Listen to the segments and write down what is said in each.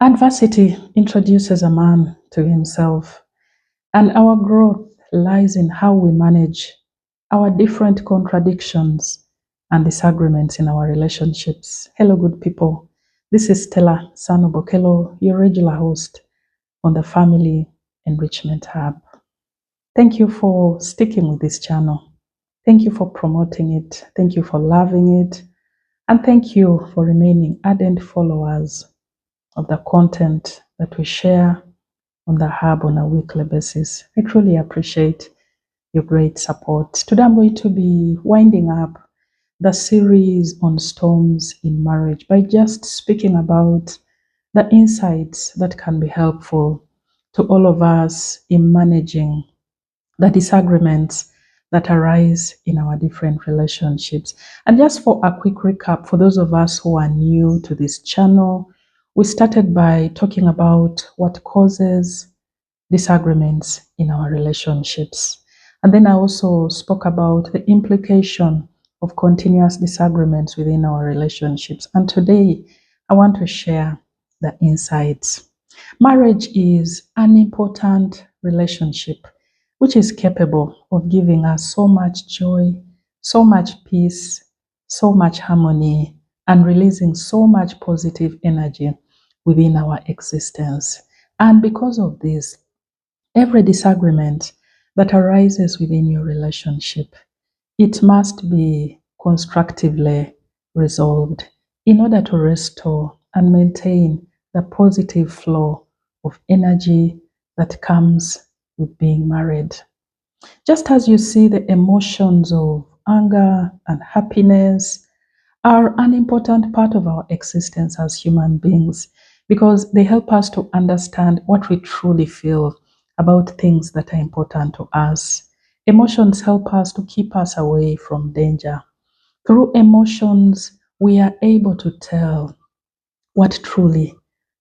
Adversity introduces a man to himself, and our growth lies in how we manage our different contradictions and disagreements in our relationships. Hello, good people. This is Stella Sanobokelo, your regular host on the Family Enrichment Hub. Thank you for sticking with this channel. Thank you for promoting it. Thank you for loving it. And thank you for remaining ardent followers of the content that we share on the hub on a weekly basis. I truly appreciate your great support. Today I'm going to be winding up the series on storms in marriage by just speaking about the insights that can be helpful to all of us in managing the disagreements that arise in our different relationships. And just for a quick recap, for those of us who are new to this channel, we started by talking about what causes disagreements in our relationships. And then I also spoke about the implication of continuous disagreements within our relationships. And today I want to share the insights. Marriage is an important relationship which is capable of giving us so much joy, so much peace, so much harmony, and releasing so much positive energy within our existence. And because of this, every disagreement that arises within your relationship, it must be constructively resolved in order to restore and maintain the positive flow of energy that comes with being married. Just as you see, the emotions of anger and happiness are an important part of our existence as human beings because they help us to understand what we truly feel about things that are important to us. Emotions help us to keep us away from danger. Through emotions, we are able to tell what truly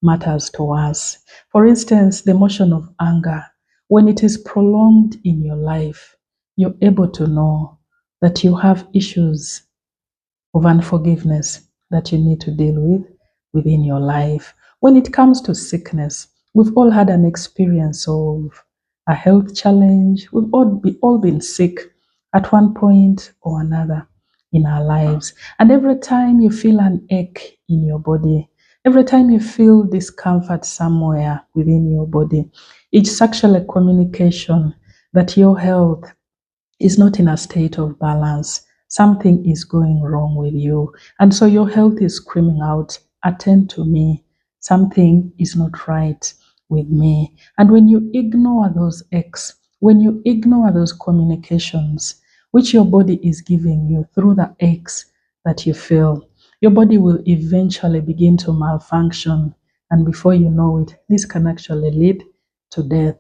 matters to us. For instance, the emotion of anger, when it is prolonged in your life, you're able to know that you have issues of unforgiveness that you need to deal with within your life. When it comes to sickness, we've all had an experience of a health challenge. We've all been sick at one point or another in our lives. And every time you feel an ache in your body, every time you feel discomfort somewhere within your body, it's actually a communication that your health is not in a state of balance. Something is going wrong with you. And so your health is screaming out, attend to me. Something is not right with me. And when you ignore those aches, when you ignore those communications, which your body is giving you through the aches that you feel, your body will eventually begin to malfunction. And before you know it, this can actually lead to death.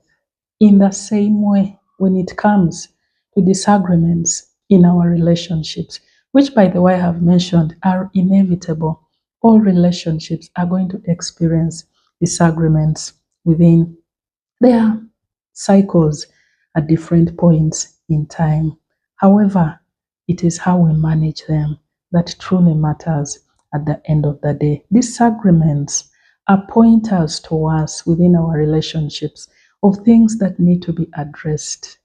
In the same way, when it comes to disagreements in our relationships, which, by the way, I have mentioned are inevitable. All relationships are going to experience disagreements within their cycles at different points in time. However, it is how we manage them that truly matters at the end of the day. Disagreements are pointers to us within our relationships of things that need to be addressed,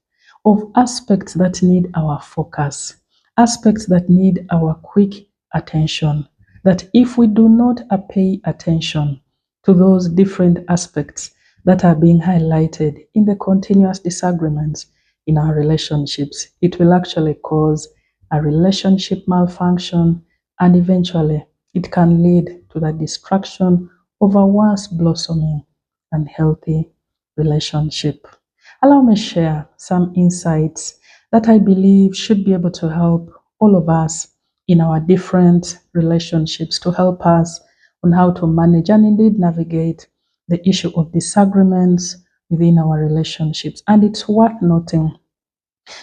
of aspects that need our focus, aspects that need our quick attention. That if we do not pay attention to those different aspects that are being highlighted in the continuous disagreements in our relationships, it will actually cause a relationship malfunction, and eventually it can lead to the destruction of a once blossoming and healthy relationship. Allow me share some insights that I believe should be able to help all of us in our different relationships, to help us on how to manage and indeed navigate the issue of disagreements within our relationships. And it's worth noting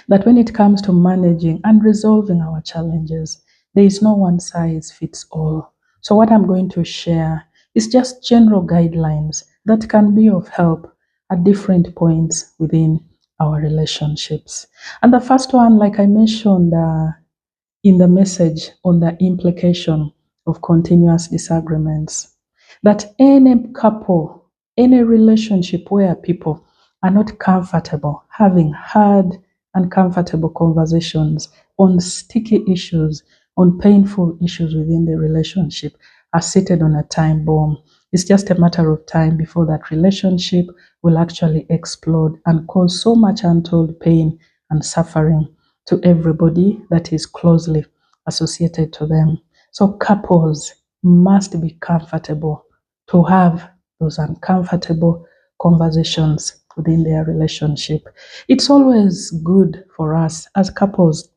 that when it comes to managing and resolving our challenges, there is no one size fits all. So, what I'm going to share is just general guidelines that can be of help at different points within our relationships. And the first one, like I mentioned in the message on the implication of continuous disagreements, That any couple, any relationship where people are not comfortable having hard and comfortable conversations on sticky issues, on painful issues within the relationship, are seated on a time bomb. It's just a matter of time before that relationship will actually explode and cause so much untold pain and suffering to everybody that is closely associated to them. So couples must be comfortable to have those uncomfortable conversations within their relationship. It's always good for us as couples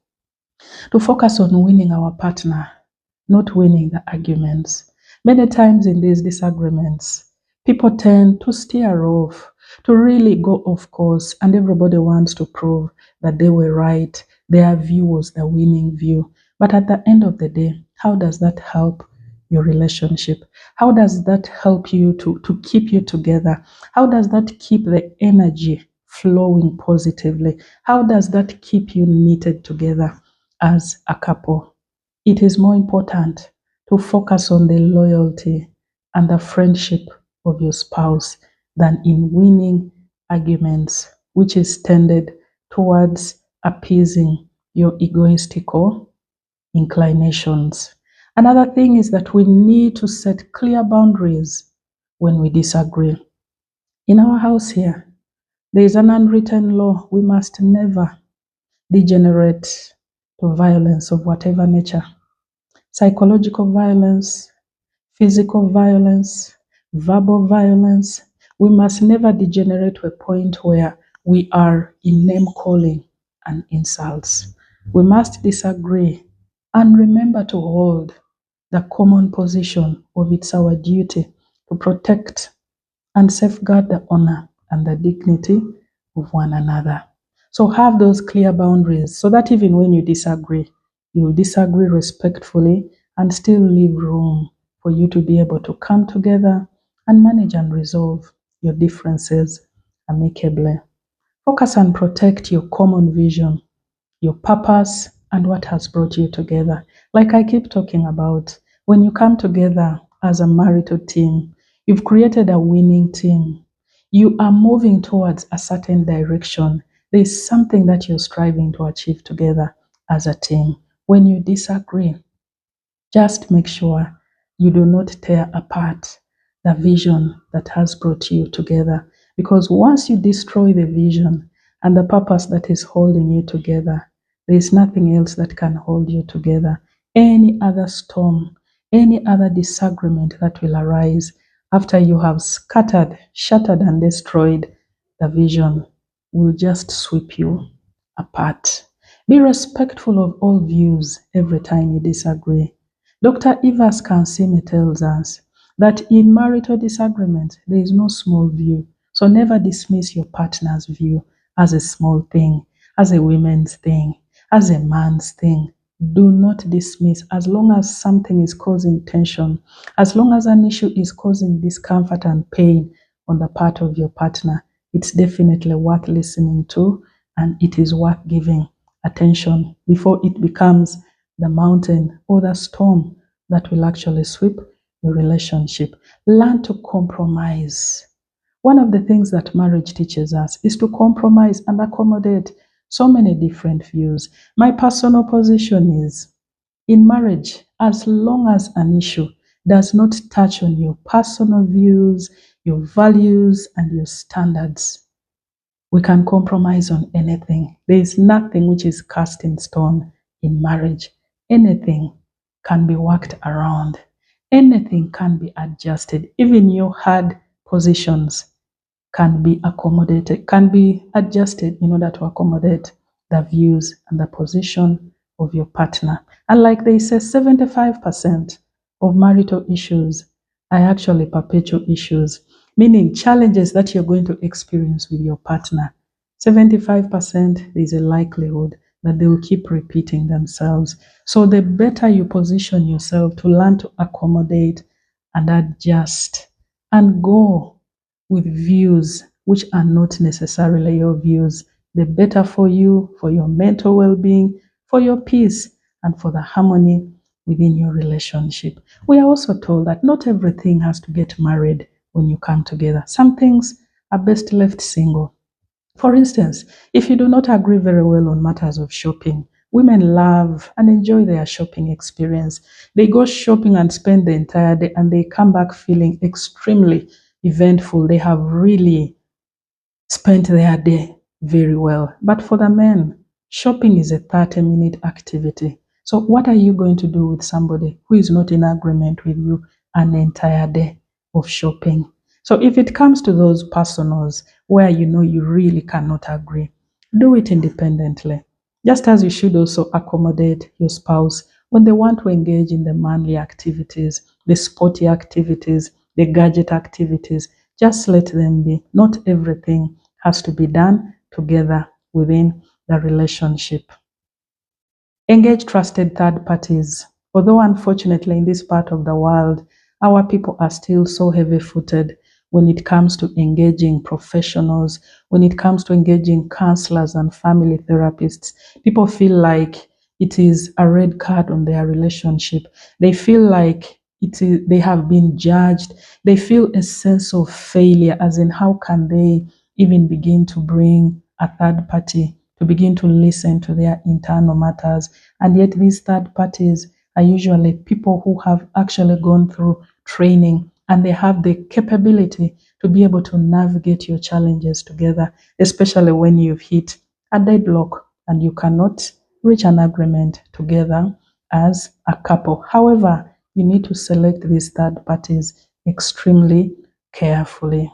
to focus on winning our partner, not winning the arguments. Many times in these disagreements, people tend to steer off, to really go off course, and everybody wants to prove that they were right. Their view was the winning view. But at the end of the day, how does that help your relationship? How does that help you to keep you together? How does that keep the energy flowing positively? How does that keep you knitted together as a couple? It is more important to focus on the loyalty and the friendship of your spouse than in winning arguments, which is tended towards appeasing your egoistical inclinations. Another thing is that we need to set clear boundaries when we disagree. In our house here, there is an unwritten law: we must never degenerate to violence of whatever nature: psychological violence, physical violence, verbal violence. We must never degenerate to a point where we are in name calling and insults. We must disagree and remember to hold the common position of it's our duty to protect and safeguard the honor and the dignity of one another. So have those clear boundaries so that even when you disagree, you'll disagree respectfully and still leave room for you to be able to come together and manage and resolve your differences amicably. Focus and protect your common vision, your purpose, and what has brought you together. Like I keep talking about, when you come together as a marital team, you've created a winning team. You are moving towards a certain direction. There's something that you're striving to achieve together as a team. When you disagree, just make sure you do not tear apart the vision that has brought you together. Because once you destroy the vision and the purpose that is holding you together, there is nothing else that can hold you together. Any other storm, any other disagreement that will arise after you have scattered, shattered, and destroyed the vision will just sweep you apart. Be respectful of all views every time you disagree. Dr. Ivas Kansimi tells us that in marital disagreement, there is no small view. So never dismiss your partner's view as a small thing, as a woman's thing, as a man's thing. Do not dismiss as long as something is causing tension, as long as an issue is causing discomfort and pain on the part of your partner. It's definitely worth listening to and it is worth giving attention before it becomes the mountain or the storm that will actually sweep your relationship. Learn to compromise. One of the things that marriage teaches us is to compromise and accommodate so many different views. My personal position is in marriage, as long as an issue does not touch on your personal views, your values, and your standards, we can compromise on anything. There is nothing which is cast in stone in marriage. Anything can be worked around. Anything can be adjusted. Even your hard positions can be accommodated, can be adjusted in order to accommodate the views and the position of your partner. And like they say, 75% of marital issues are actually perpetual issues, meaning challenges that you're going to experience with your partner. 75% there's a likelihood that they will keep repeating themselves. So the better you position yourself to learn to accommodate and adjust and go with views which are not necessarily your views, the better for you, for your mental well being, for your peace, and for the harmony within your relationship. We are also told that not everything has to get married when you come together. Some things are best left single. For instance, if you do not agree very well on matters of shopping, women love and enjoy their shopping experience. They go shopping and spend the entire day and they come back feeling extremely eventful. They have really spent their day very well. But for the men, shopping is a 30-minute activity. So, what are you going to do with somebody who is not in agreement with you an entire day of shopping? So, if it comes to those personals where you know you really cannot agree, do it independently. Just as you should also accommodate your spouse when they want to engage in the manly activities, the sporty activities, the gadget activities, just let them be. Not everything has to be done together within the relationship. Engage trusted third parties. Although, unfortunately, in this part of the world, our people are still so heavy footed when it comes to engaging professionals, when it comes to engaging counselors and family therapists. People feel like it is a red card on their relationship. They feel like they have been judged. They feel a sense of failure, as in, how can they even begin to bring a third party to begin to listen to their internal matters? And yet, these third parties are usually people who have actually gone through training and they have the capability to be able to navigate your challenges together, especially when you've hit a deadlock and you cannot reach an agreement together as a couple. However, you need to select these third parties extremely carefully.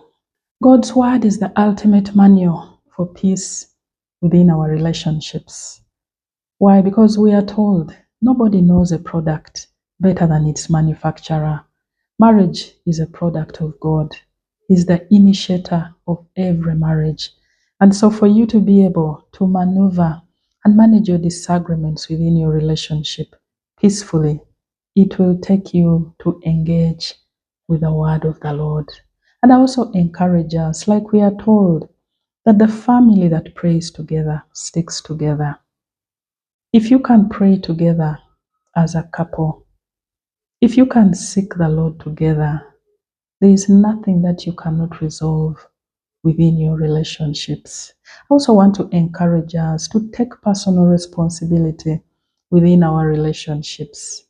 God's word is the ultimate manual for peace within our relationships. Why? Because we are told nobody knows a product better than its manufacturer. Marriage is a product of God. He's the initiator of every marriage. And so, for you to be able to maneuver and manage your disagreements within your relationship peacefully, it will take you to engage with the word of the Lord. And I also encourage us, like we are told, that the family that prays together sticks together. If you can pray together as a couple, if you can seek the Lord together, there is nothing that you cannot resolve within your relationships. I also want to encourage us to take personal responsibility within our relationships.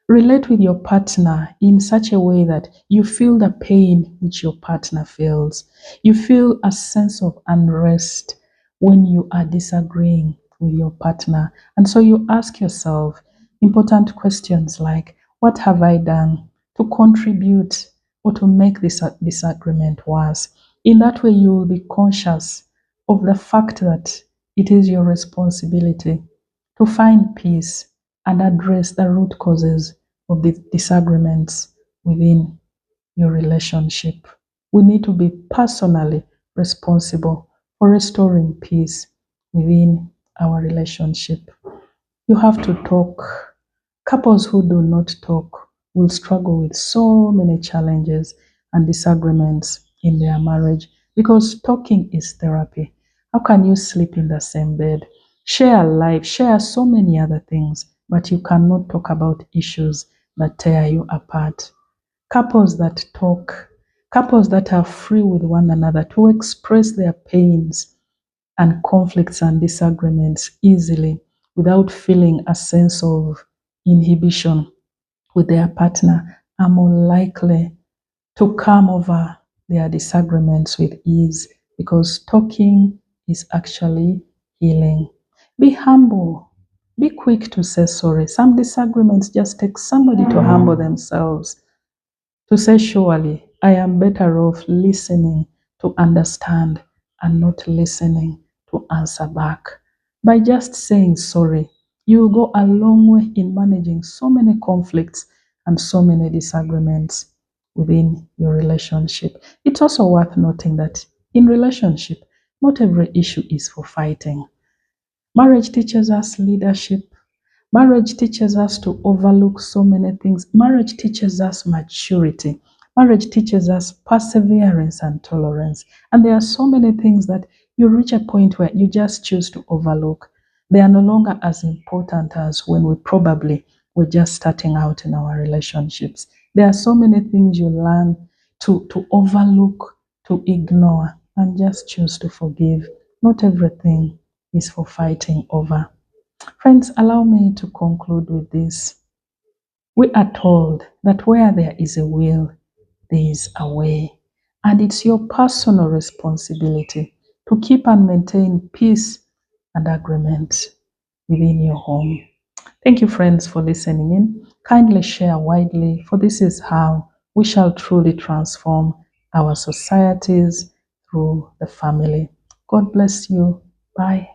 Relate with your partner in such a way that you feel the pain which your partner feels. You feel a sense of unrest when you are disagreeing with your partner. And so you ask yourself important questions like, what have I done to contribute or to make this disagreement worse? In that way, you will be conscious of the fact that it is your responsibility to find peace and address the root causes of the disagreements within your relationship. We need to be personally responsible for restoring peace within our relationship. You have to talk. Couples who do not talk will struggle with so many challenges and disagreements in their marriage because talking is therapy. How can you sleep in the same bed, share life, share so many other things, but you cannot talk about issues that tear you apart? Couples that talk, couples that are free with one another to express their pains and conflicts and disagreements easily without feeling a sense of inhibition with their partner are more likely to come over their disagreements with ease because talking is actually healing. Be humble. Be quick to say sorry. Some disagreements just take somebody to humble themselves to say, surely I am better off listening to understand and not listening to answer back. By just saying sorry, you will go a long way in managing so many conflicts and so many disagreements within your relationship. It's also worth noting that in relationship, not every issue is for fighting. Marriage teaches us leadership. Marriage teaches us to overlook so many things. Marriage teaches us maturity. Marriage teaches us perseverance and tolerance. And there are so many things that you reach a point where you just choose to overlook. They are no longer as important as when we probably we're just starting out in our relationships. There are so many things you learn to overlook, to ignore, and just choose to forgive. Not everything is for fighting over. Friends, allow me to conclude with this. We are told that where there is a will, there is a way. And it's your personal responsibility to keep and maintain peace and agreement within your home. Thank you, friends, for listening in. Kindly share widely, for this is how we shall truly transform our societies through the family. God bless you. Bye.